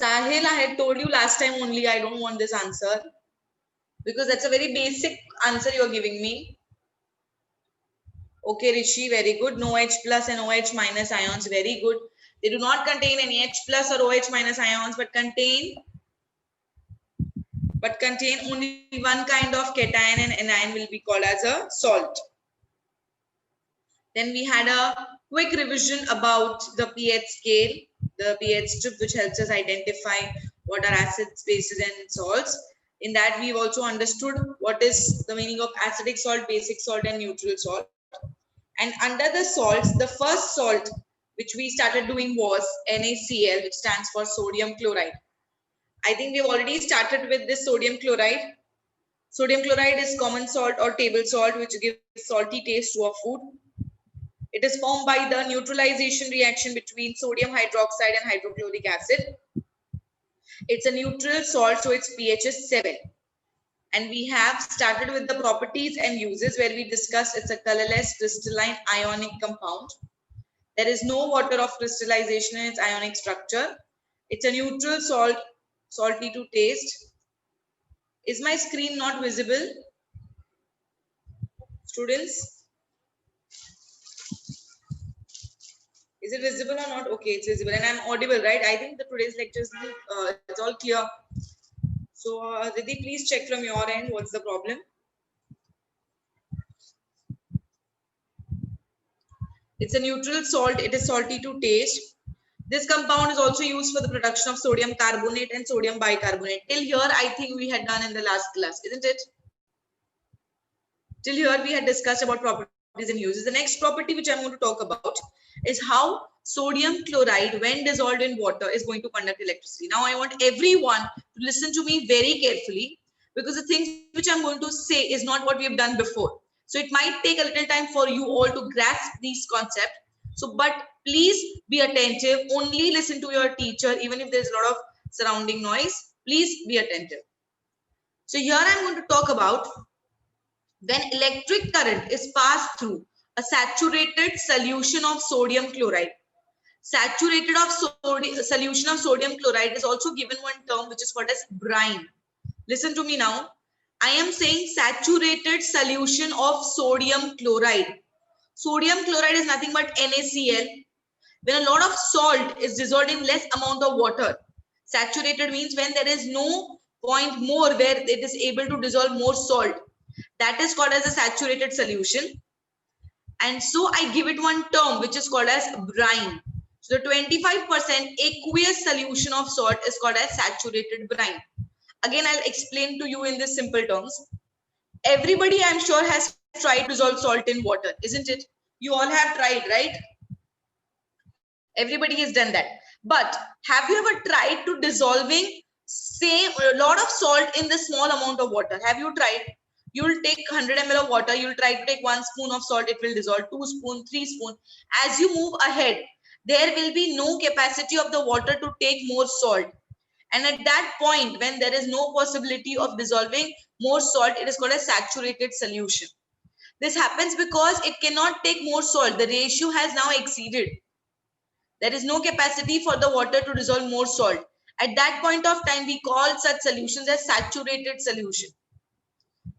Sahil, I had told you last time only I don't want this answer because that's a very basic answer you're giving me. Okay, Rishi, very good. No H plus and OH minus ions, very good. They do not contain any H plus or OH minus ions, but contain only one kind of cation, and anion will be called as a salt. Then we had a quick revision about the pH scale, the pH strip, which helps us identify what are acids, bases, and salts. In that, we've also understood what is the meaning of acidic salt, basic salt, and neutral salt. And under the salts, the first salt which we started doing was NaCl, which stands for sodium chloride. I think we've already started with this sodium chloride. Sodium chloride is common salt or table salt, which gives salty taste to our food. It is formed by the neutralization reaction between sodium hydroxide and hydrochloric acid. It's a neutral salt, so its pH is 7. And we have started with the properties and uses where we discussed it's a colorless crystalline ionic compound. There is no water of crystallization in its ionic structure. It's a neutral salt, salty to taste. Is my screen not visible? Students? Is it visible or not? Okay, it's visible and I'm audible, right? I think the today's lectures, it's all clear. So, Riddhi, please check from your end what's the problem. It's a neutral salt. It is salty to taste. This compound is also used for the production of sodium carbonate and sodium bicarbonate. Till here, I think we had done in the last class, isn't it? Till here, we had discussed about properties and uses. The next property which I'm going to talk about is how sodium chloride, when dissolved in water, is going to conduct electricity. Now, I want everyone to listen to me very carefully because the things which I'm going to say is not what we have done before. So it might take a little time for you all to grasp these concepts. So, but please be attentive. Only listen to your teacher, even if there's a lot of surrounding noise. Please be attentive. So here I'm going to talk about when electric current is passed through a saturated solution of sodium chloride. Saturated solution of sodium chloride is also given one term which is called as brine. Listen to me now. I am saying saturated solution of sodium chloride. Sodium chloride is nothing but NaCl. When a lot of salt is dissolved in less amount of water, saturated means when there is no point more where it is able to dissolve more salt. That is called as a saturated solution. And so I give it one term which is called as brine. So the 25% aqueous solution of salt is called as saturated brine. Again, I'll explain to you in this simple terms. Everybody, I'm sure, has tried to dissolve salt in water, isn't it? You all have tried, right? Everybody has done that. But have you ever tried to dissolving a lot of salt in the small amount of water? Have you tried? You'll take 100 ml of water. You'll try to take 1 spoon of salt. It will dissolve 2 spoon, 3 spoon. As you move ahead, there will be no capacity of the water to take more salt. And at that point, when there is no possibility of dissolving more salt, it is called a saturated solution. This happens because it cannot take more salt. The ratio has now exceeded. There is no capacity for the water to dissolve more salt. At that point of time, we call such solutions as saturated solution.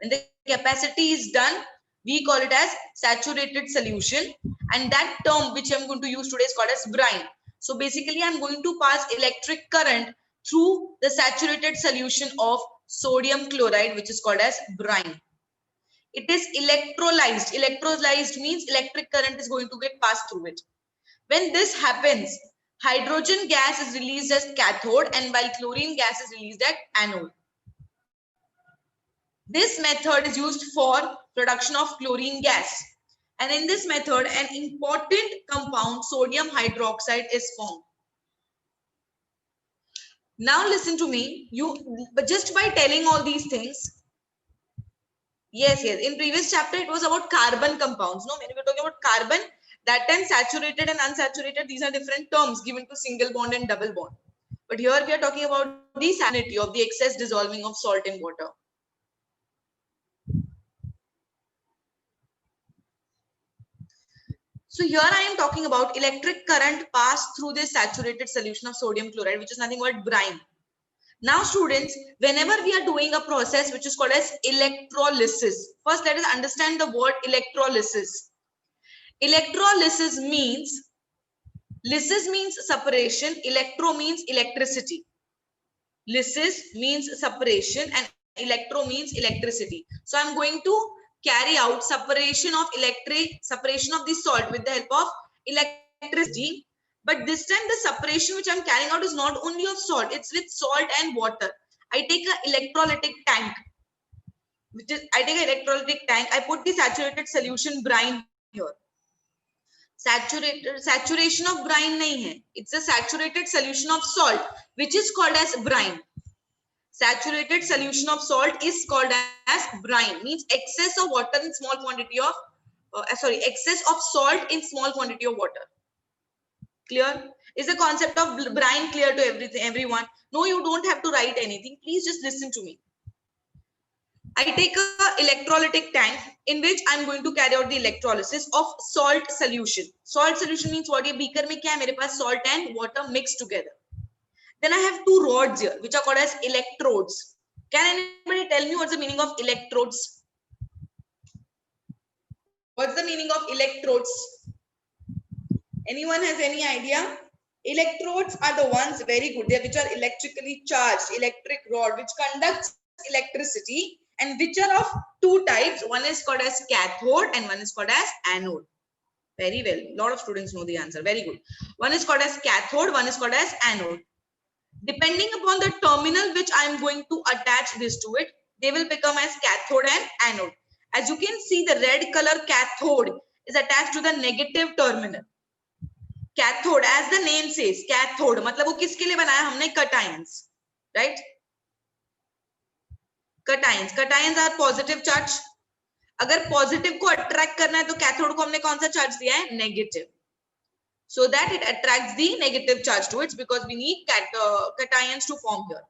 When the capacity is done, we call it as saturated solution. And that term which I'm going to use today is called as brine. So basically, I'm going to pass electric current through the saturated solution of sodium chloride, which is called as brine. It is electrolyzed. Electrolyzed means electric current is going to get passed through it. When this happens, hydrogen gas is released as cathode, and while chlorine gas is released as anode. This method is used for production of chlorine gas. And in this method, an important compound, sodium hydroxide, is formed. Now listen to me. But just by telling all these things, yes. In previous chapter, it was about carbon compounds. No, when we were talking about carbon, that time saturated and unsaturated, these are different terms given to single bond and double bond. But here we are talking about the salinity of the excess dissolving of salt in water. So here I am talking about electric current passed through this saturated solution of sodium chloride, which is nothing but brine. Now students, whenever we are doing a process which is called as electrolysis, first let us understand the word electrolysis. Electrolysis means, lysis means separation, electro means electricity. Lysis means separation and electro means electricity. So I'm going to carry out separation of the salt with the help of electricity. But this time the separation which I'm carrying out is not only of salt, it's with salt and water. I take an electrolytic tank, I put the saturated solution brine here. Saturation of brine nahi hai. It's a saturated solution of salt, which is called as brine. Saturated solution of salt is called as brine, means excess of water in small quantity of excess of salt in small quantity of water. Clear? Is the concept of brine clear to everyone? No, you don't have to write anything. Please just listen to me. I take a electrolytic tank in which I'm going to carry out the electrolysis of salt solution. Salt solution means what? ये beaker में क्या है? मेरे पास salt and water mixed together. Then I have two rods here, which are called as electrodes. Can anybody tell me what's the meaning of electrodes? What's the meaning of electrodes? Anyone has any idea? Electrodes are the ones, very good, which are electrically charged, electric rod, which conducts electricity, and which are of two types. One is called as cathode and one is called as anode. Very well. A lot of students know the answer. Very good. One is called as cathode, one is called as anode. Depending upon the terminal which I am going to attach this to it, they will become as cathode and anode. As you can see, the red color cathode is attached to the negative terminal. Cathode, as the name says, cathode, मतलब वो किसके लिए बनाया हमने? Cations, right? Cations are positive charge. अगर positive को attract करना है तो cathode को हमने कौन सा charge दिया है? Negative. So that it attracts the negative charge to it, because we need cations to form here.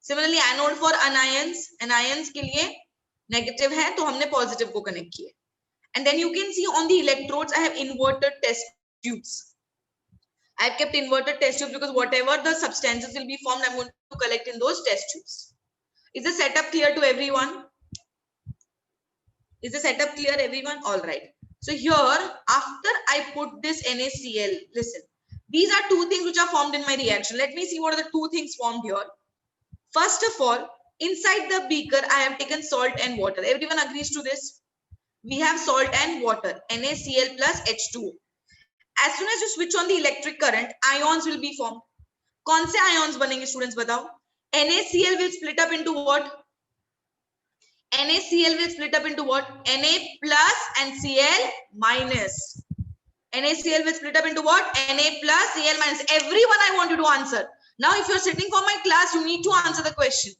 Similarly, anode for anions के लिए negative है तो हमने positive को connect किया. And then you can see on the electrodes I have inverted test tubes. I have kept inverted test tubes because whatever the substances will be formed, I'm going to collect in those test tubes. Is the setup clear to everyone? Is the setup clear, everyone? All right. So here, after I put this NaCl, listen, these are two things which are formed in my reaction. Let me see what are the two things formed here. First of all, inside the beaker, I have taken salt and water. Everyone agrees to this? We have salt and water, NaCl plus H2O. As soon as you switch on the electric current, ions will be formed. कौन से ions बनेंगे students बताओ? NaCl will split up into what? NaCl will split up into what? Na plus and Cl minus. NaCl will split up into what? Na plus Cl minus. Everyone, I want you to answer. Now, if you're sitting for my class, you need to answer the question.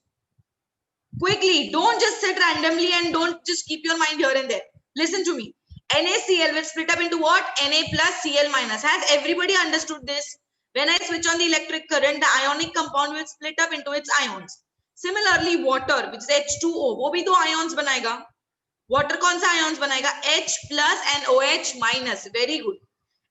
Quickly, don't just sit randomly and don't just keep your mind here and there. Listen to me. NaCl will split up into what? Na plus Cl minus. Has everybody understood this? When I switch on the electric current, the ionic compound will split up into its ions. Similarly, water, which is H2O, वो भी दो ions बनाएगा. Water कौन सा ions बनाएगा? H plus and OH minus. Very good.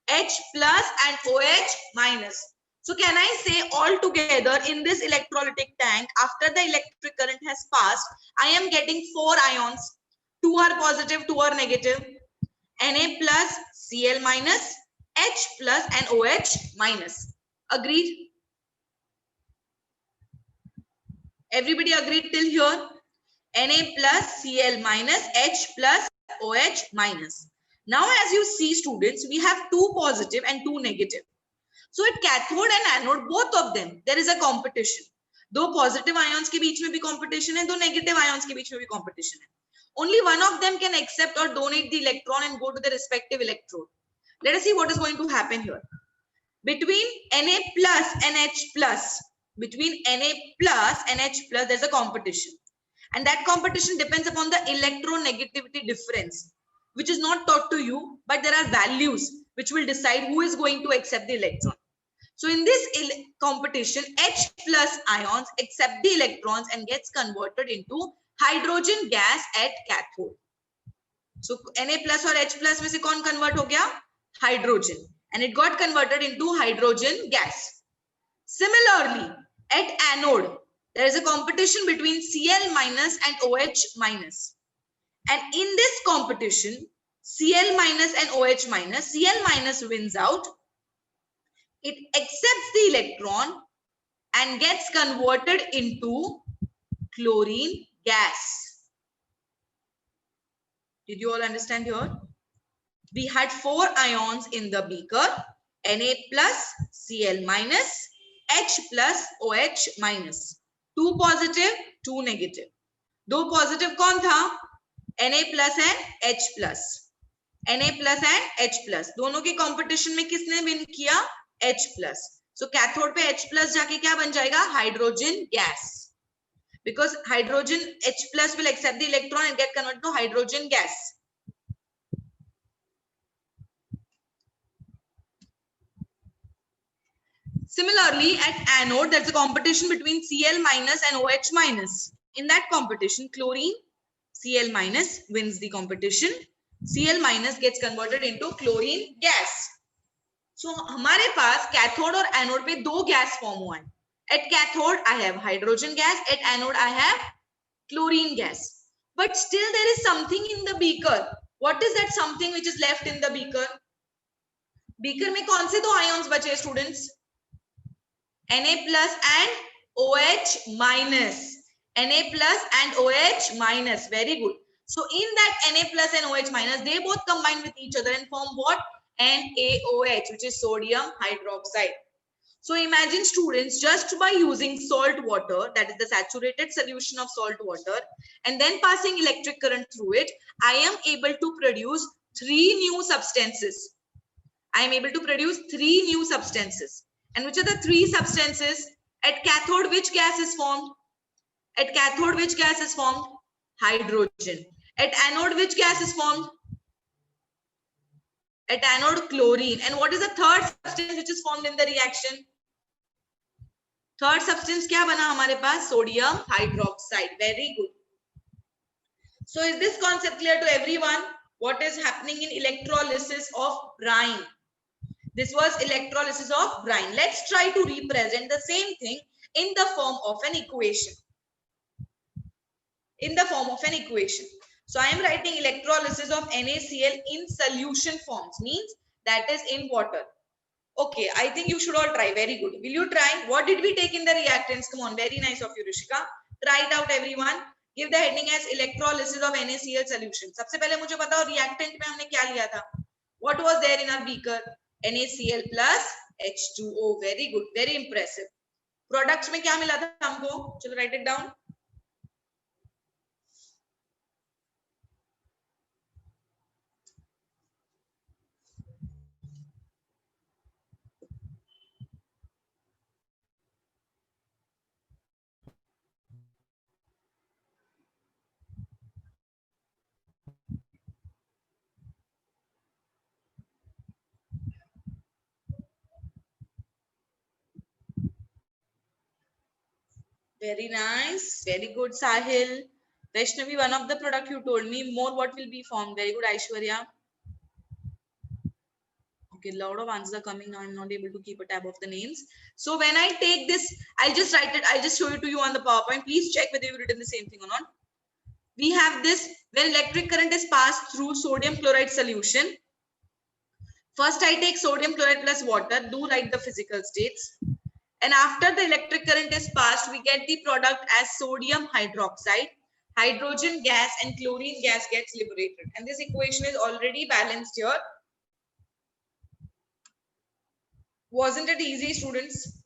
H plus and OH minus. So can I say all together in this electrolytic tank, after the electric current has passed, I am getting four ions. Two are positive, two are negative. Na plus, Cl minus, H plus and OH minus. Agreed? Everybody agreed till here? Na plus, Cl minus, H plus, OH minus. Now as you see students, we have two positive and two negative. So at cathode and anode, both of them, there is a competition. दो positive ions के बीच में भी competition है, दो negative ions के बीच में भी competition है. Only one of them can accept or donate the electron and go to the respective electrode. Let us see what is going to happen here. Between Na plus and H plus, there's a competition. And that competition depends upon the electronegativity difference, which is not taught to you, but there are values which will decide who is going to accept the electron. So in this competition, H plus ions accept the electrons and gets converted into hydrogen gas at cathode. So Na plus और H plus में से कौन convert हो गया? hydrogen, and it got converted into hydrogen gas. Similarly, at anode, there is a competition between Cl minus and OH minus. And in this competition, Cl minus and OH minus, Cl minus wins out. It accepts the electron and gets converted into chlorine gas. Did you all understand here? We had 4 ions in the beaker, Na plus, Cl minus, H plus, OH minus. 2 positive, 2 negative. 2 positive कौन था? Na plus and H plus. Na plus and H plus. दोनों के competition में किसने win किया? H plus. So cathode पे H plus जाके क्या बन जाएगा? Hydrogen gas. Because hydrogen H plus will accept the electron and get converted to hydrogen gas. Similarly, at anode, there's a competition between Cl minus and OH minus. In that competition, chlorine, Cl minus wins the competition. Cl minus gets converted into chlorine gas. So, हमारे पास cathode और anode पे 2 gas form हुआ है. At cathode, I have hydrogen gas. At anode, I have chlorine gas. But still, there is something in the beaker. What is that something which is left in the beaker? Beaker में कौन से 2 ions बचे students? Na plus and OH minus. Na plus and OH minus. Very good. So in that Na plus and OH minus, they both combine with each other and form what? NaOH, which is sodium hydroxide. So imagine students, just by using salt water, that is the saturated solution of salt water, and then passing electric current through it, I am able to produce 3 new substances. I am able to produce 3 new substances. And which are the 3 substances? At cathode, which gas is formed? At cathode, which gas is formed? Hydrogen. At anode, which gas is formed? At anode, chlorine. And what is the third substance which is formed in the reaction? Third substance क्या बना हमारे पास? Sodium hydroxide. Very good. So is this concept clear to everyone? What is happening in electrolysis of brine? This was electrolysis of brine. Let's try to represent the same thing in the form of an equation. In the form of an equation. So I am writing electrolysis of NaCl in solution forms, means that is in water. Okay, I think you should all try. Very good. Will you try? What did we take in the reactants? Come on, very nice of you, Rishika. Try it out, everyone. Give the heading as electrolysis of NaCl solution. सबसे पहले मुझे बताओ reactant में हमने क्या लिया था? What was there in our beaker? NaCl plus H2O. Very good. Very impressive. Products में क्या मिला था हमको? चलो write it down. Very nice. Very good, Sahil. Vaishnavi, one of the product you told me, more what will be formed. Very good, Aishwarya. Okay, a lot of answers are coming now. I'm not able to keep a tab of the names. So when I take this, I'll just write it. I'll just show it to you on the PowerPoint. Please check whether you've written the same thing or not. We have this, when electric current is passed through sodium chloride solution. First, I take sodium chloride plus water. Do write the physical states. And after the electric current is passed, we get the product as sodium hydroxide, hydrogen gas, and chlorine gas gets liberated. And this equation is already balanced here. Wasn't it easy, students?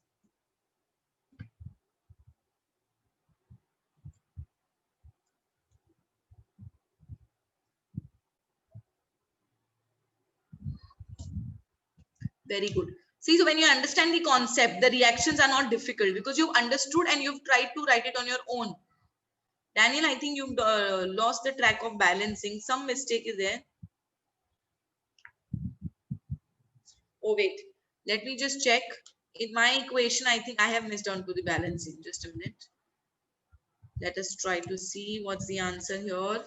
Very good. See, so when you understand the concept, the reactions are not difficult because you've understood and you've tried to write it on your own. Daniel, I think you've lost the track of balancing. Some mistake is there. Oh, wait. Let me just check. In my equation, I think I have missed on to the balancing. Just a minute. Let us try to see what's the answer here.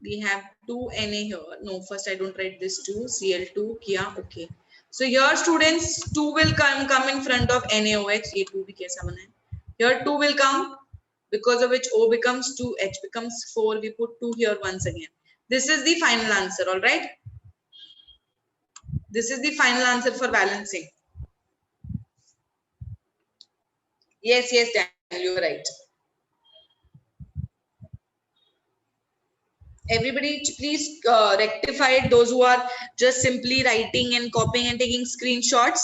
We have 2 Na here. No, first I don't write this 2, Cl2, Kia, okay. So here students, 2 will come in front of NaOH, ये 2 भी कैसा बना है? Here 2 will come, because of which O becomes 2, H becomes 4, we put 2 here once again. This is the final answer, all right? This is the final answer for balancing. Yes, yes, Daniel, you're right. Everybody please rectify it, those who are just simply writing and copying and taking screenshots,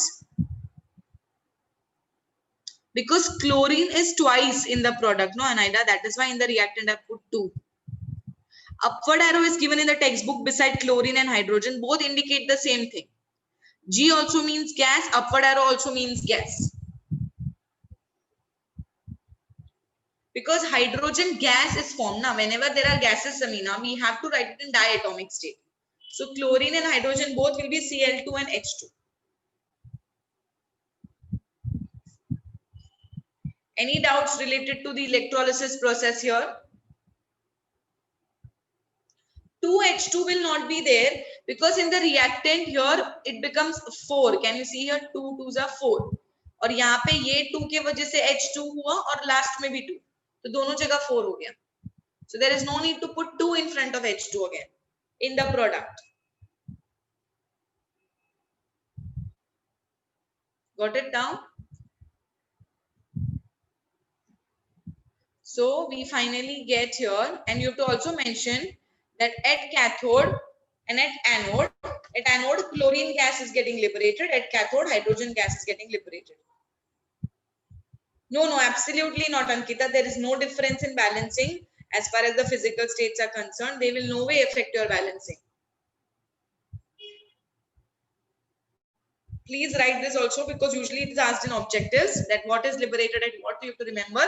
because chlorine is twice in the product, no Anaida, that is why in the reactant I put 2. Upward arrow is given in the textbook beside chlorine and hydrogen, both indicate the same thing. G also means gas, upward arrow also means gas. Because hydrogen gas is formed now, whenever there are gases, Samina, we have to write it in diatomic state. So chlorine and hydrogen both will be Cl2 and H2. Any doubts related to the electrolysis process here? 2H2 will not be there because in the reactant here it becomes 4. Can you see here 2 2s are 4 और यहाँ पे ये 2 के वजह से H2 हुआ और last में भी 2, तो दोनों जगह 4 हो गया. So there is no need to put 2 in front of H2 again in the product. Got it down? So we finally get here, and you have to also mention that at cathode and at anode chlorine gas is getting liberated, at cathode hydrogen gas is getting liberated. No, absolutely not, Ankita. There is no difference in balancing as far as the physical states are concerned. They will no way affect your balancing. Please write this also, because usually it is asked in objectives that what is liberated at what. You have to remember.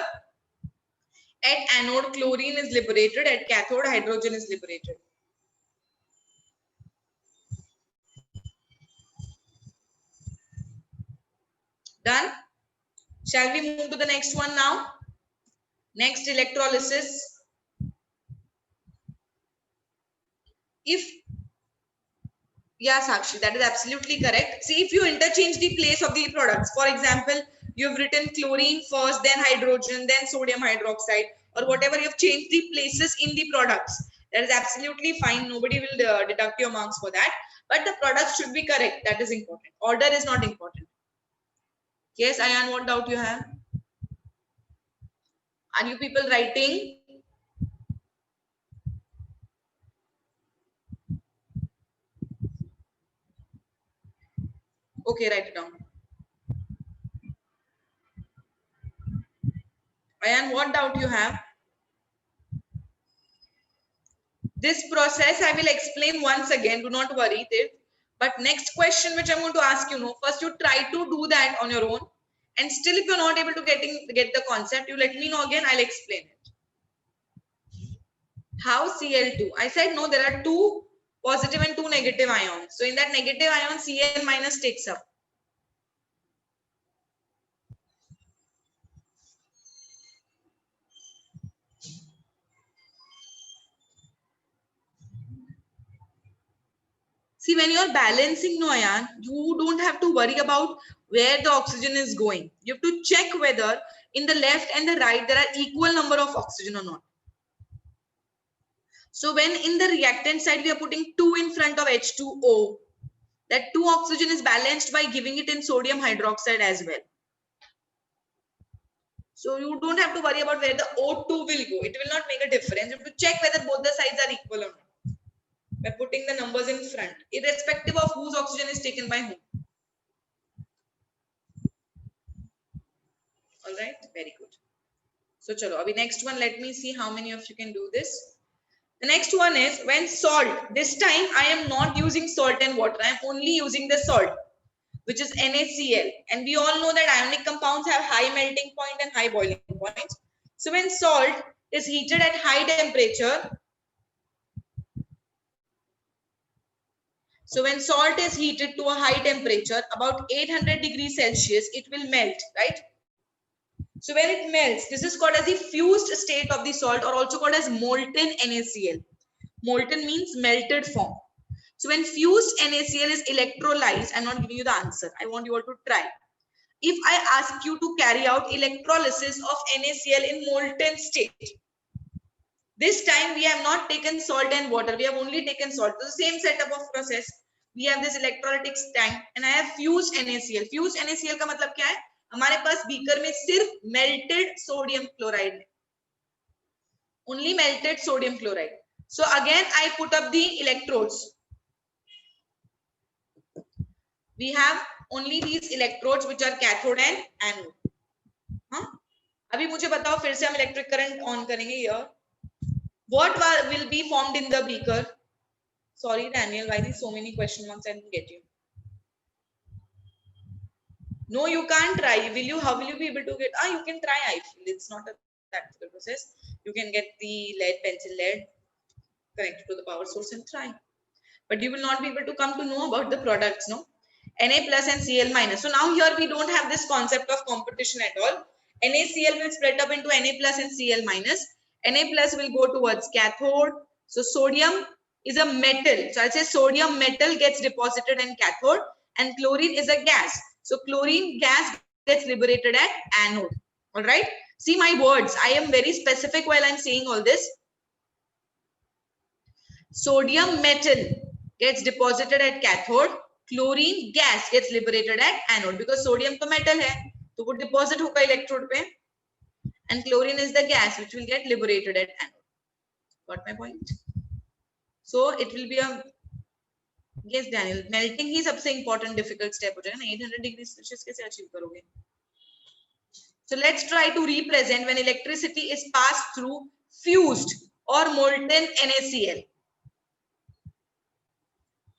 At anode chlorine is liberated, at cathode hydrogen is liberated. Done? Shall we move to the next one now? Next, electrolysis. Yeah, Sakshi, that is absolutely correct. See, if you interchange the place of the products, for example, you've written chlorine first, then hydrogen, then sodium hydroxide, or whatever, you've changed the places in the products. That is absolutely fine. Nobody will deduct your marks for that. But the products should be correct. That is important. Order is not important. Yes, Ayan, what doubt you have? Are you people writing? Okay, write it down. Ayan, what doubt you have? This process I will explain once again. Do not worry. But next question which I'm going to ask you, first you try to do that on your own. And still if you're not able to get the concept, you let me know again. I'll explain it. How Cl2? I said no, there are 2 positive and 2 negative ions. So in that negative ion, Cl minus takes up. See, when you're balancing, no, Ayan, you don't have to worry about where the oxygen is going. You have to check whether in the left and the right there are equal number of oxygen or not. So when in the reactant side we are putting 2 in front of H2O, that 2 oxygen is balanced by giving it in sodium hydroxide as well. So you don't have to worry about where the O2 will go. It will not make a difference. You have to check whether both the sides are equal or not by putting the numbers in front, irrespective of whose oxygen is taken by whom. All right, very good. So chalo, abhi next one, let me see how many of you can do this. The next one is when salt. This time I am not using salt and water. I am only using the salt, which is NaCl. And we all know that ionic compounds have high melting point and high boiling point. So when salt is heated at high temperature, so when salt is heated to a high temperature, about 800 degrees Celsius, it will melt, right? So when it melts, this is called as the fused state of the salt, or also called as molten NaCl. Molten means melted form. So when fused NaCl is electrolyzed, I'm not giving you the answer. I want you all to try. If I ask you to carry out electrolysis of NaCl in molten state, this time we have not taken salt and water. We have only taken salt. So the same setup of process. We have this electrolytic tank and I have fused NaCl. Fused NaCl का मतलब क्या है? हमारे पास beaker में सिर्फ melted sodium chloride है. Only melted sodium chloride. So again, I put up the electrodes. We have only these electrodes which are cathode and anode. हाँ? अभी मुझे बताओ फिर से हम electric current on करेंगे here. What will be formed in the beaker? Sorry, Daniel, why these so many question marks? I didn't get you. No, you can't try. Will you? How will you be able to get? You can try. I feel it's not a that difficult process. You can get the lead pencil lead connected to the power source and try. But you will not be able to come to know about the products, no? Na plus and Cl minus. So now here we don't have this concept of competition at all. NaCl will split up into Na plus and Cl minus. Na plus will go towards cathode. So sodium is a metal. So I'll say sodium metal gets deposited in cathode and chlorine is a gas. So chlorine gas gets liberated at anode. All right. See my words. I am very specific while I'm saying all this. Sodium metal gets deposited at cathode. Chlorine gas gets liberated at anode because sodium तो metal है तो वो deposit होगा electrode पे and chlorine is the gas which will get liberated at anode. Got my point? So it will be a yes Daniel, melting ही सबसे important difficult step हो जाएगा ना. 800 degree Celsius कैसे achieve करोगे? So let's try to represent when electricity is passed through fused or molten NaCl.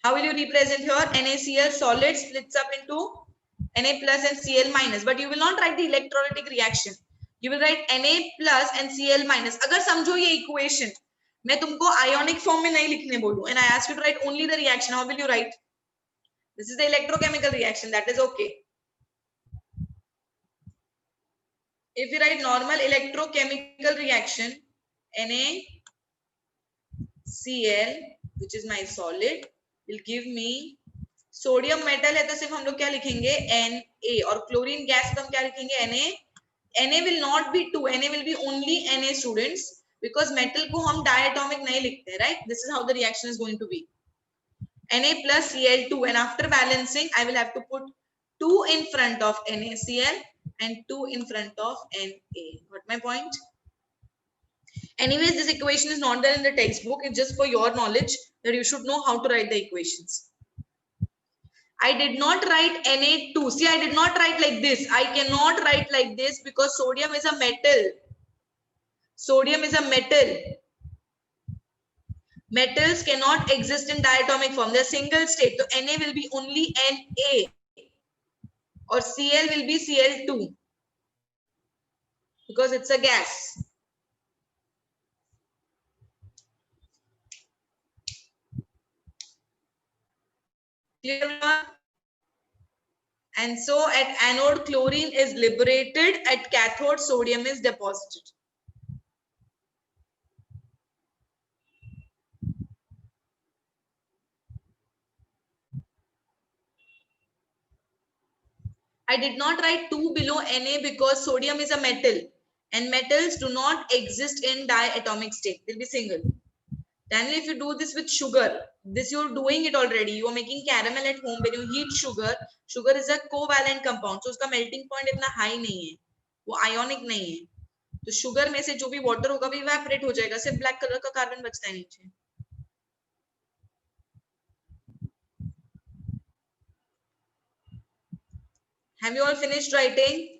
How will you represent here? NaCl solid splits up into Na plus and Cl minus, but you will not write the electrolytic reaction. You will write Na plus and Cl minus. अगर समझो ये equation, मैं तुमको ionic form में नहीं लिखने बोलूं, and I ask you to write only the reaction. How will you write? This is the electrochemical reaction. That is okay. If you write normal electrochemical reaction, NaCl, which is my solid, will give me sodium metal है तो सिर्फ हम लोग क्या लिखेंगे Na और chlorine gas तो हम क्या लिखेंगे Na will not be 2, Na will be only Na students because metal को हम diatomic नहीं लिखते, right? This is how the reaction is going to be Na plus Cl2 and after balancing I will have to put 2 in front of NaCl and 2 in front of Na. Got my point? Anyways, this equation is not there in the textbook. It's just for your knowledge that you should know how to write the equations. I did not write Na2. See, I did not write like this. I cannot write like this because sodium is a metal. Sodium is a metal. Metals cannot exist in diatomic form. They're single state. So Na will be only Na or Cl will be Cl2 because it's a gas. And so at anode chlorine is liberated, at cathode sodium is deposited. I did not write 2 below Na because sodium is a metal and metals do not exist in diatomic state. They'll be single. Then if you do this with sugar, this you're doing it already. You are making caramel at home. When you heat sugar, sugar is a covalent compound. So उसका melting point इतना high नहीं है. वो ionic नहीं है. तो sugar में से जो भी water होगा भी evaporate हो जाएगा. सिर्फ black color का carbon बचता है नीचे. Have you all finished writing?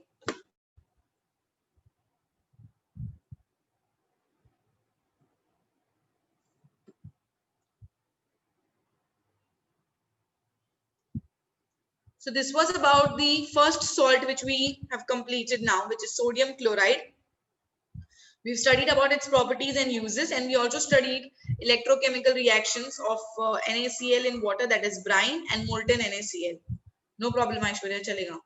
So this was about the first salt which we have completed now, which is sodium chloride. We've studied about its properties and uses, and we also studied electrochemical reactions of NaCl in water, that is brine, and molten NaCl. No problem, Aishwarya, chalega.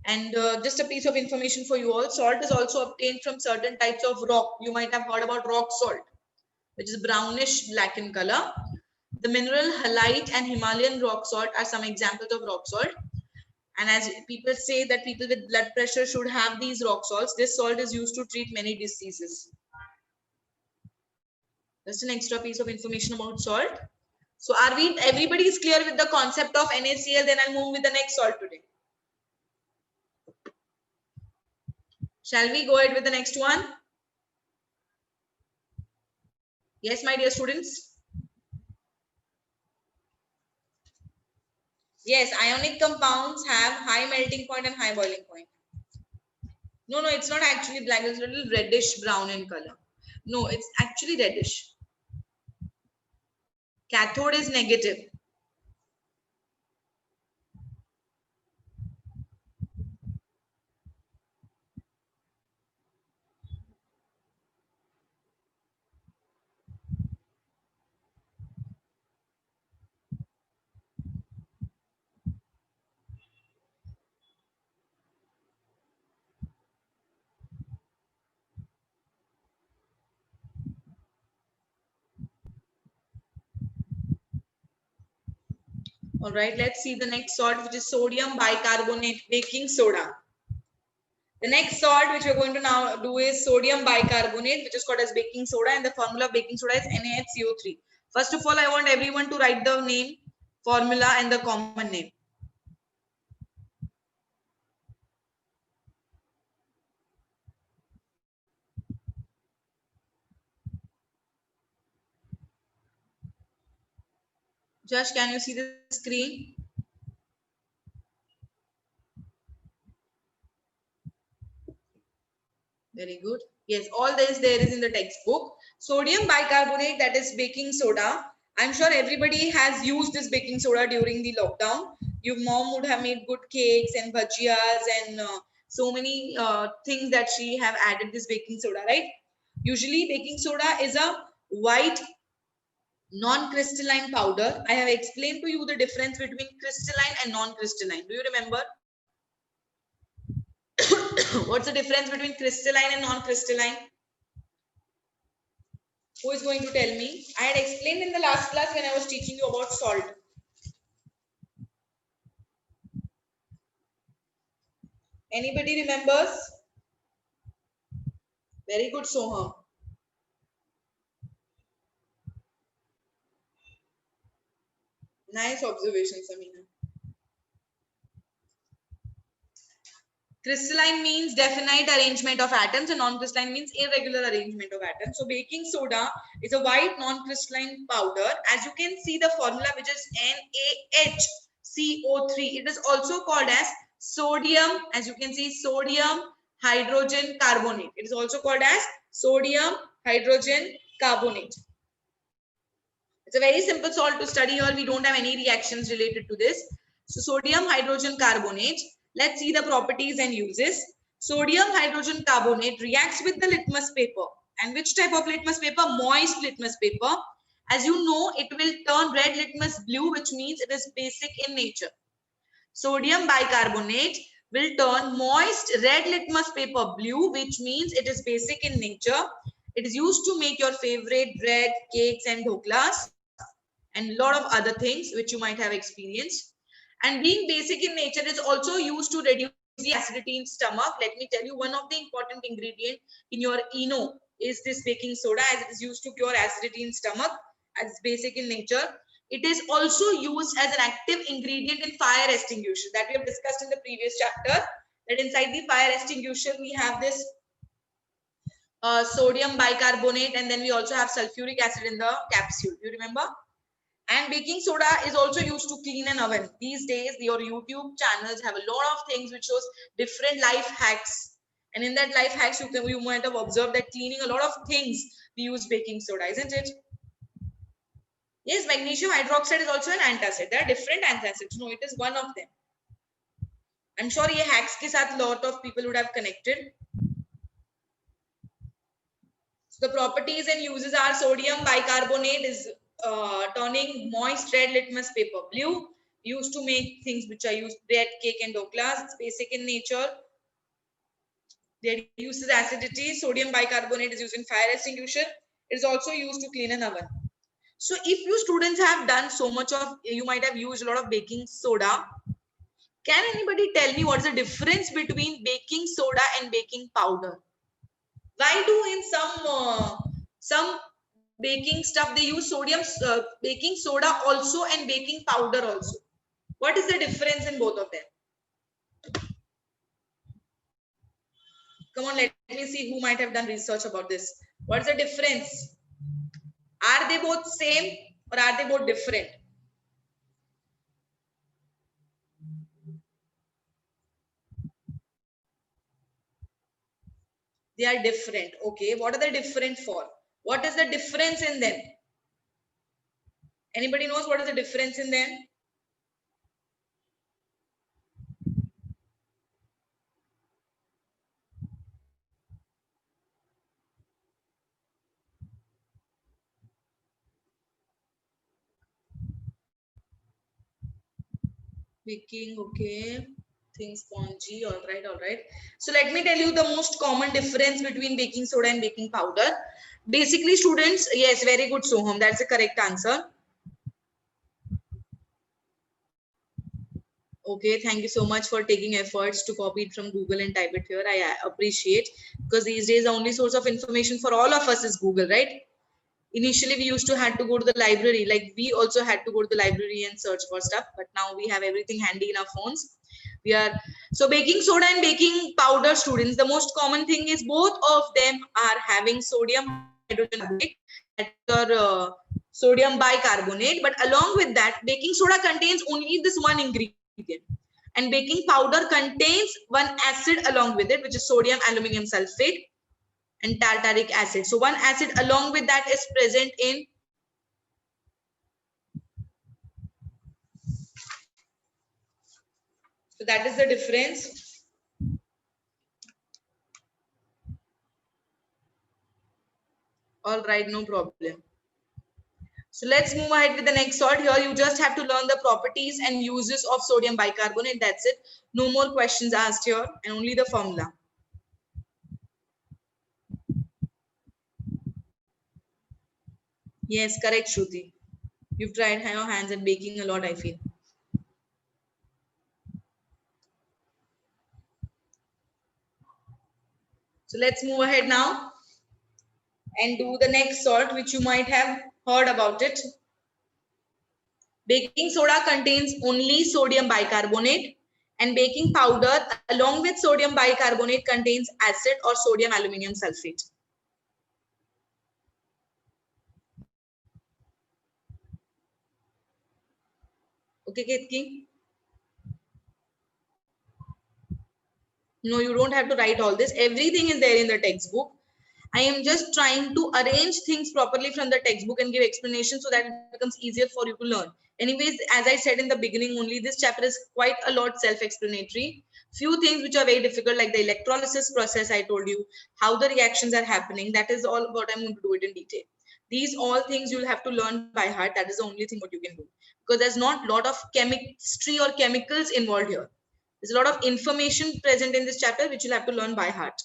And just a piece of information for you all, salt is also obtained from certain types of rock. You might have heard about rock salt. which is brownish black in color. The mineral halite and Himalayan rock salt are some examples of rock salt. And as people say that people with blood pressure should have these rock salts, this salt is used to treat many diseases. Just an extra piece of information about salt. So everybody is clear with the concept of NaCl? Then I'll move with the next salt today. Shall we go ahead with the next one? Yes, my dear students. Yes, ionic compounds have high melting point and high boiling point. No, it's not actually black. It's a little reddish brown in color. No, it's actually reddish. Cathode is negative. All right, let's see the next salt, which is sodium bicarbonate baking soda. The next salt which we're going to now do is sodium bicarbonate, which is called as baking soda, and the formula of baking soda is NaHCO3. First of all, I want everyone to write the name, formula, and the common name. Josh, can you see the screen? Very good. Yes, all this there is in the textbook. Sodium bicarbonate, that is baking soda. I'm sure everybody has used this baking soda during the lockdown. Your mom would have made good cakes and bhajiyas and so many things that she have added this baking soda, right? Usually baking soda is a white non-crystalline powder. I have explained to you the difference between crystalline and non-crystalline. Do you remember? What's the difference between crystalline and non-crystalline? Who is going to tell me? I had explained in the last class when I was teaching you about salt. Anybody remembers? Very good, Soham. Nice observation, Samina. Crystalline means definite arrangement of atoms and non-crystalline means irregular arrangement of atoms. So baking soda is a white non-crystalline powder. As you can see the formula, which is NaHCO3. It is also called as sodium, as you can see, sodium hydrogen carbonate. It is also called as sodium hydrogen carbonate. It's a very simple salt to study here. We don't have any reactions related to this. So sodium hydrogen carbonate. Let's see the properties and uses. Sodium hydrogen carbonate reacts with the litmus paper. And which type of litmus paper? Moist litmus paper. As you know, it will turn red litmus blue, which means it is basic in nature. Sodium bicarbonate will turn moist red litmus paper blue, which means it is basic in nature. It is used to make your favorite bread, cakes, and dhoklas, and a lot of other things which you might have experienced. And being basic in nature is also used to reduce the acidity in stomach. Let me tell you, one of the important ingredients in your ENO is this baking soda, as it is used to cure acidity in stomach, as basic in nature. It is also used as an active ingredient in fire extinguisher that we have discussed in the previous chapter, that inside the fire extinguisher we have this sodium bicarbonate, and then we also have sulfuric acid in the capsule. You remember? And baking soda is also used to clean an oven. These days, your YouTube channels have a lot of things which shows different life hacks. And in that life hacks, you might have observed that cleaning a lot of things, we use baking soda, isn't it? Yes, magnesium hydroxide is also an antacid. There are different antacids. No, it is one of them. I'm sure ye hacks ke saath lot of people would have connected. So the properties and uses are sodium bicarbonate is turning moist red litmus paper blue, used to make things which are used bread, cake, and dhoklas. It's basic in nature. It reduces acidity. Sodium bicarbonate is used in fire extinguisher. It is also used to clean an oven. So if you students have done so much of, you might have used a lot of baking soda. Can anybody tell me what is the difference between baking soda and baking powder? Why do in some baking stuff they use sodium baking soda also and baking powder also? What is the difference in both of them? Come on, let me see who might have done research about this. What's the difference? Are they both same or are they both different? They are different. Okay, what are they different for? What is the difference in them? Anybody knows what is the difference in them? Baking, okay. Things spongy, all right, all right. So let me tell you the most common difference between baking soda and baking powder. Basically, students, yes, very good, Soham. That's the correct answer. Okay, thank you so much for taking efforts to copy it from Google and type it here. I appreciate, because these days the only source of information for all of us is Google, right? Initially we used to had to go to the library, like we also had to go to the library and search for stuff, but now we have everything handy in our phones. We are so baking soda and baking powder, students, the most common thing is both of them are having sodium hydrogen or sodium bicarbonate, but along with that baking soda contains only this one ingredient and baking powder contains one acid along with it, which is sodium aluminum sulfate and tartaric acid. So one acid along with that is present in so that is the difference. All right, no problem. So let's move ahead with the next salt. Here you just have to learn the properties and uses of sodium bicarbonate. That's it. No more questions asked here and only the formula. Yes, correct, Shruti. You've tried your hands at baking a lot, I feel. So let's move ahead now and do the next salt, which you might have heard about it. Baking soda contains only sodium bicarbonate and baking powder along with sodium bicarbonate contains acid or sodium aluminum sulfate. Okay, Ketki? No, you don't have to write all this. Everything is there in the textbook. I am just trying to arrange things properly from the textbook and give explanation so that it becomes easier for you to learn. Anyways, as I said in the beginning, only this chapter is quite a lot self-explanatory. Few things which are very difficult, like the electrolysis process, I told you, how the reactions are happening. That is all what I'm going to do it in detail. These all things you'll have to learn by heart. That is the only thing what you can do. Because there's not a lot of chemistry or chemicals involved here. There's a lot of information present in this chapter which you'll have to learn by heart.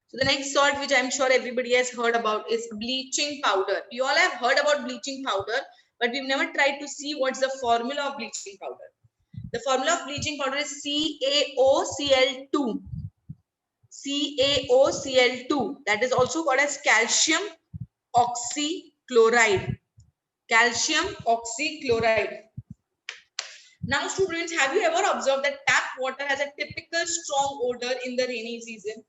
So the next salt, which I'm sure everybody has heard about, is bleaching powder. We all have heard about bleaching powder, but we've never tried to see what's the formula of bleaching powder. The formula of bleaching powder is CaOCl2. CaOCl2. That is also called as calcium oxychloride. Calcium oxychloride. Now, students, have you ever observed that tap water has a typical strong odor in the rainy season?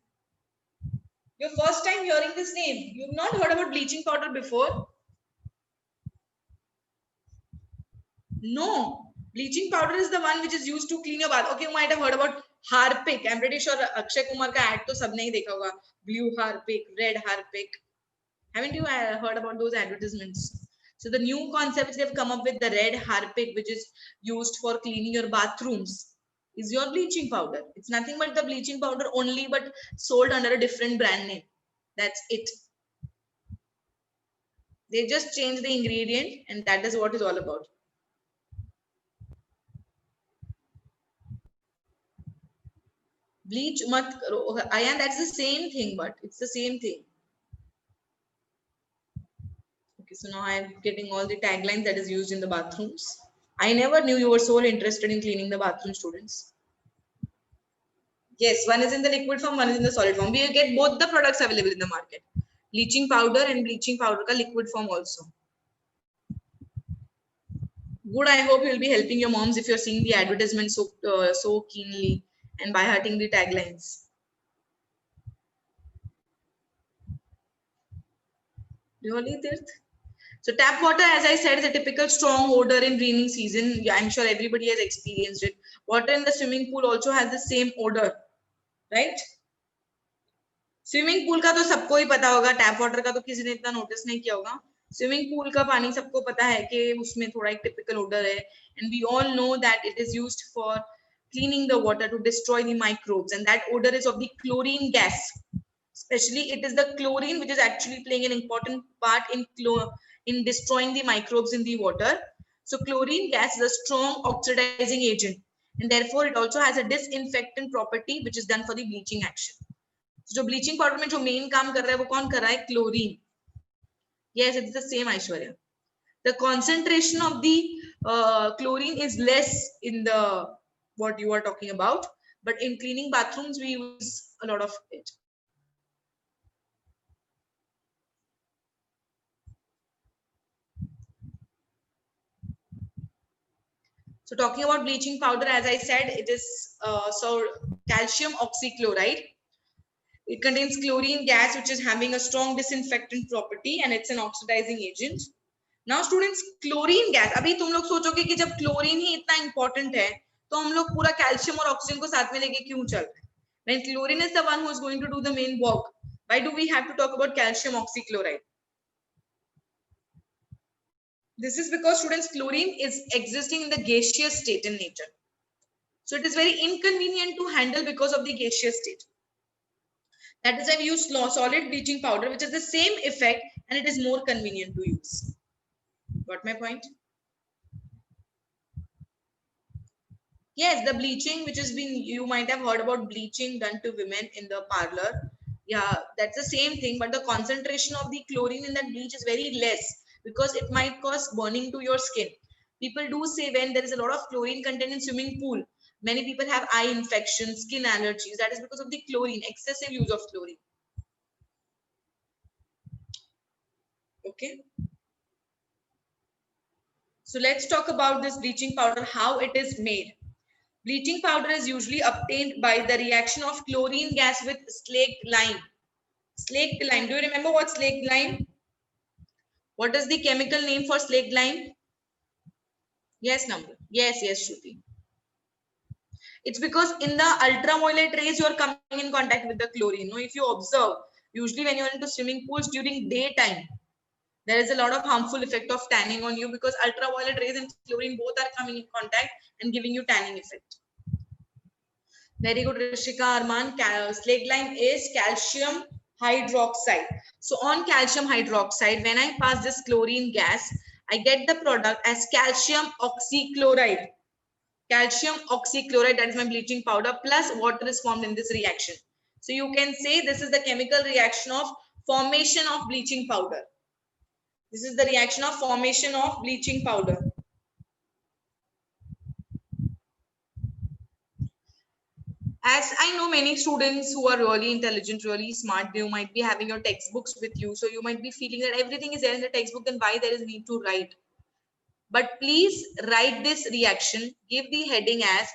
Your first time hearing this name. You've not heard about bleaching powder before? No. Bleaching powder is the one which is used to clean your bath. Okay, you might have heard about Harpic. I'm pretty sure Akshay Kumar ka ad to sabne hi dekha hoga. Blue Harpic, red Harpic. Haven't you heard about those advertisements? So the new concepts they've come up with, the red Harpic, which is used for cleaning your bathrooms, is your bleaching powder. It's nothing but the bleaching powder only, but sold under a different brand name. That's it. They just change the ingredient, and that is what it's all about. Bleach mat karo. Ayan, that's the same thing, but it's the same thing. Okay, so now I'm getting all the taglines that is used in the bathrooms. I never knew you were so interested in cleaning the bathroom, students. Yes, one is in the liquid form, one is in the solid form. We get both the products available in the market. Bleaching powder and bleaching powder ka liquid form also. Good, I hope you'll be helping your moms if you're seeing the advertisement so keenly and by hearting the taglines. Really, Tirth? So tap water, as I said, is a typical strong odor in rainy season. Yeah, I'm sure everybody has experienced it. Water in the swimming pool also has the same odor, right? Swimming pool का तो सबको ही पता होगा, tap water का तो किसी ने इतना नोटिस नहीं किया होगा. स्विमिंग पूल का पानी सबको पता है कि उसमें थोड़ा एक टिपिकल ओडर है, and we all know that it is used for cleaning the water to destroy the microbes, and that odor is of the chlorine gas. Especially it is the chlorine which is actually playing an important part in destroying the microbes in the water. So chlorine gas is a strong oxidizing agent, and therefore it also has a disinfectant property which is done for the bleaching action. जो bleaching powder में जो main काम कर रहा है वो कौन कर रहा है? Chlorine. Yes, it's the same, Aishwarya. The concentration of the chlorine is less in the what you are talking about, but in cleaning bathrooms we use a lot of it. So talking about bleaching powder, as I said, it is so calcium oxychloride. It contains chlorine gas, which is having a strong disinfectant property, and it's an oxidizing agent. Now students, chlorine gas, अभी तुम लोग सोचोगे कि जब chlorine ही इतना important है तो हम लोग पूरा कैल्शियम और ऑक्सीजन को साथ में लेके क्यों चल रहे हैं? When chlorine is the one who is going to do the main work, why do we have to talk about calcium oxychloride? This is because students, chlorine is existing in the gaseous state in nature. So it is very inconvenient to handle because of the gaseous state. That is why we use solid bleaching powder, which has the same effect and it is more convenient to use. Got my point? Yes, the bleaching which has been, you might have heard about bleaching done to women in the parlor. Yeah, that's the same thing, but the concentration of the chlorine in that bleach is very less because it might cause burning to your skin. People do say when there is a lot of chlorine content in swimming pool, many people have eye infections, skin allergies. That is because of the chlorine, excessive use of chlorine. Okay. So let's talk about this bleaching powder, how it is made. Bleaching powder is usually obtained by the reaction of chlorine gas with slaked lime. Slaked lime. Do you remember what slaked lime? What is the chemical name for slaked lime? Yes, number. Yes, Shruti. It's because in the ultraviolet rays you are coming in contact with the chlorine. No, if you observe, usually when you are into swimming pools during daytime, there is a lot of harmful effect of tanning on you because ultraviolet rays and chlorine both are coming in contact and giving you tanning effect. Very good, Rishika Arman. Slaked lime is calcium hydroxide. So on calcium hydroxide, when I pass this chlorine gas, I get the product as calcium oxychloride. Calcium oxychloride, that is my bleaching powder, plus water is formed in this reaction. So you can say this is the chemical reaction of formation of bleaching powder. This is the reaction of formation of bleaching powder. As I know many students who are really intelligent, really smart, you might be having your textbooks with you. So you might be feeling that everything is there in the textbook, then why there is need to write? But please write this reaction, give the heading as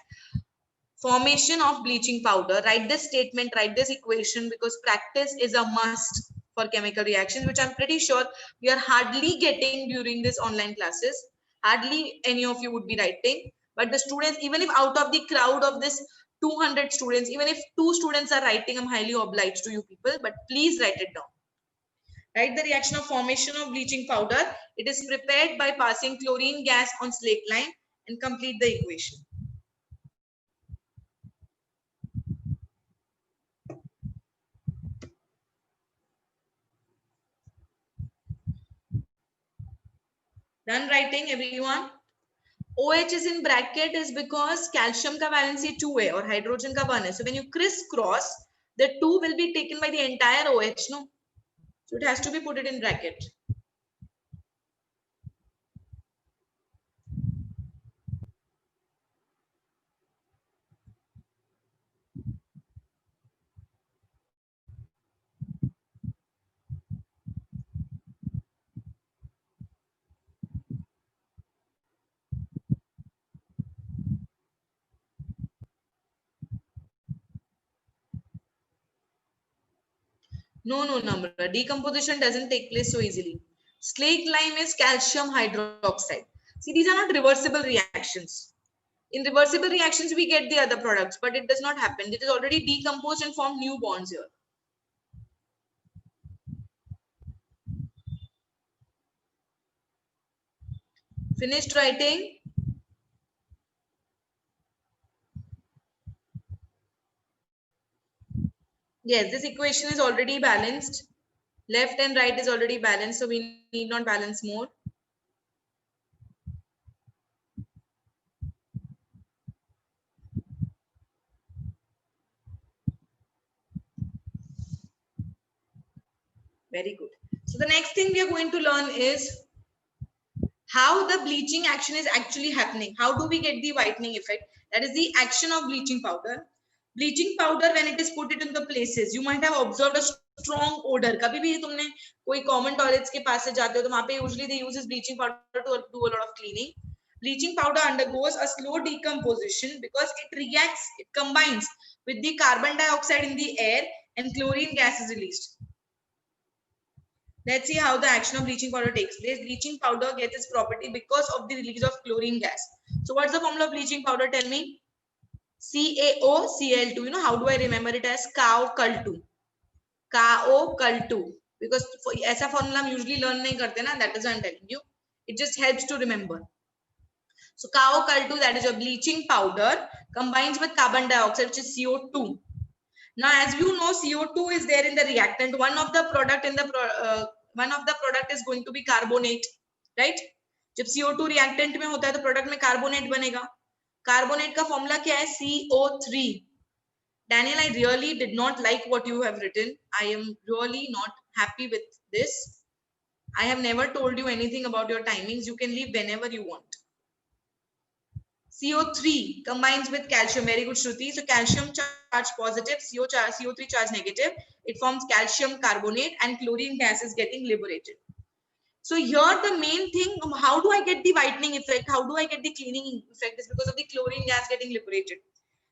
formation of bleaching powder, write this statement, write this equation, because practice is a must for chemical reactions, which I'm pretty sure we are hardly getting during this online classes. Hardly any of you would be writing, but the students, even if out of the crowd of this 200 students, even if 2 students are writing, I'm highly obliged to you people, but please write it down. Write the reaction of formation of bleaching powder. It is prepared by passing chlorine gas on slaked lime, and complete the equation. Done writing, everyone? OH is in bracket is because calcium ka valency 2 hai or hydrogen ka 1 hai. So when you crisscross, the 2 will be taken by the entire OH, no? So it has to be put it in bracket. No, no, Namra. Decomposition doesn't take place so easily. Slaked lime is calcium hydroxide. See, these are not reversible reactions. In reversible reactions, we get the other products, but it does not happen. It is already decomposed and formed new bonds here. Finished writing? Yes, this equation is already balanced. Left and right is already balanced, so we need not balance more. Very good. So the next thing we are going to learn is how the bleaching action is actually happening. How do we get the whitening effect? That is the action of bleaching powder. Bleaching powder, when it is put it in the places, you might have observed a strong odor. कभी भी तुमने कोई common toilets के पास से जाते हो तो वहाँ पे usually they use bleaching powder to do a lot of cleaning. Bleaching powder undergoes a slow decomposition because it reacts, it combines with the carbon dioxide in the air and chlorine gas is released. Let's see how the action of bleaching powder takes place. Bleaching powder gets its property because of the release of chlorine gas. So what's the formula of bleaching powder? Tell me. CaOCl2. You know, how do I remember it as CaO-Cul2? CaO-Cul2. Because ऐसा formula हम usually learn नहीं करते ना. That is what I'm telling you. It just helps to remember. So CaO-Cul2, that is your bleaching powder, combines with carbon dioxide, which is CO2. Now, as you know, CO2 is there in the reactant. One of the product is going to be carbonate, right? जब CO2 reactant में होता है तो product में carbonate बनेगा. Carbonate का formula क्या है? CO3. Daniel, I really did not like what you have written. I am really not happy with this. I have never told you anything about your timings. You can leave whenever you want. CO3 combines with calcium. Very good, Shruti. So calcium charge positive, CO3 charge negative. It forms calcium carbonate and chlorine gas is getting liberated. So here the main thing, how do I get the whitening effect? How do I get the cleaning effect? Is because of the chlorine gas getting liberated.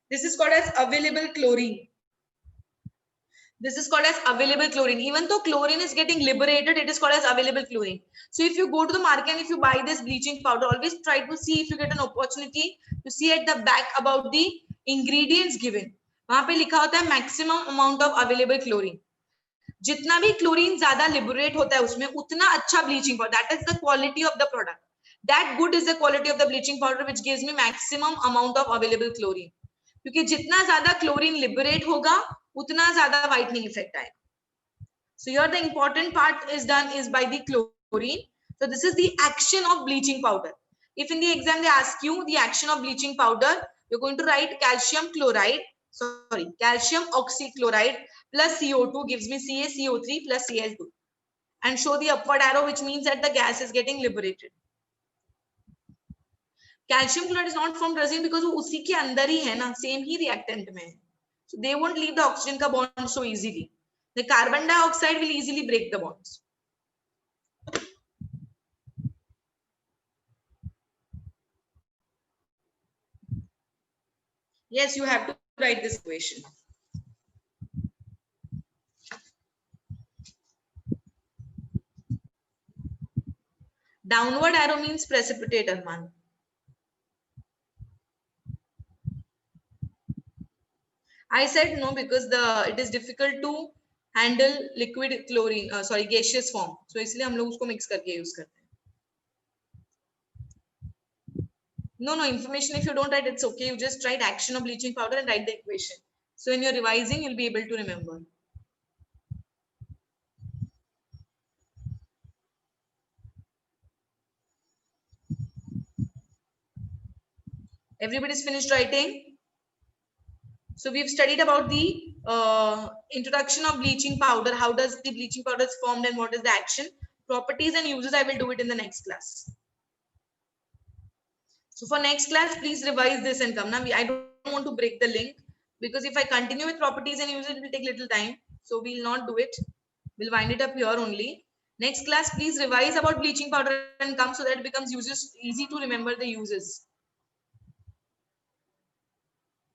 This is called as available chlorine. This is called as available chlorine. Even though chlorine is getting liberated, it is called as available chlorine. So if you go to the market and if you buy this bleaching powder, always try to see if you get an opportunity to see at the back about the ingredients given. वहां पे लिखा होता है maximum amount of available chlorine. जितना भी chlorine ज्यादा liberate होता है उसमें उतना अच्छा bleaching powder. That is the quality of the product. That good is the quality of the bleaching powder which gives me maximum amount of available chlorine. क्योंकि जितना ज्यादा क्लोरीन लिबरेट होगा उतना ज्यादा whitening effect आएगा. So here the important part is done is by the chlorine. So this is the action of bleaching powder. If in the exam they ask you the action of bleaching powder, you're going to write calcium oxychloride plus CO2 gives me CaCO3 plus Cl2 and show the upward arrow, which means that the gas is getting liberated. Calcium chloride is not formed resin because वो उसी के अंदर ही है ना, same ही reactant में है. So they won't leave the oxygen ka bond so easily. The carbon dioxide will easily break the bonds. Yes, you have to write this equation. Downward arrow means precipitate, Arman. I said no because it is difficult to handle liquid chlorine, gaseous form. So इसलिए हम लोग उसको mix करके use करते हैं. No, information if you don't write, it's okay. You just write action of bleaching powder and write the equation. So when you're revising, you'll be able to remember. Everybody's finished writing? So we've studied about the introduction of bleaching powder. How does the bleaching powder is formed and what is the action? Properties and uses, I will do it in the next class. So for next class, please revise this and come. Now, I don't want to break the link because if I continue with properties and uses, it will take little time. So we'll not do it. We'll wind it up here only. Next class, please revise about bleaching powder and come so that it becomes easy to remember the uses.